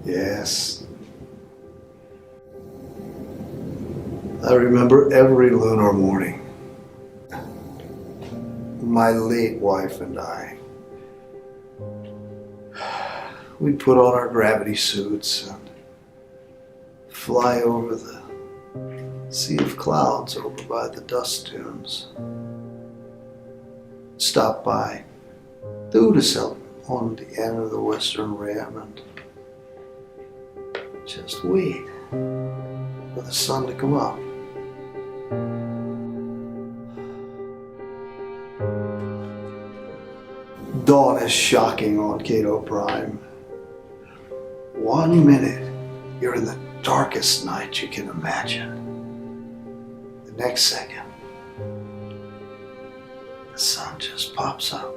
Yes. I remember every lunar morning. My late wife and I, we'd put on our gravity suits and fly over the sea of clouds over by the dust dunes. Stop by the Udacell on the end of the Western Rim and just wait for the sun to come up. Dawn is shocking on Cato Prime. 1 minute, you're in the darkest night you can imagine. The next second, the sun just pops up.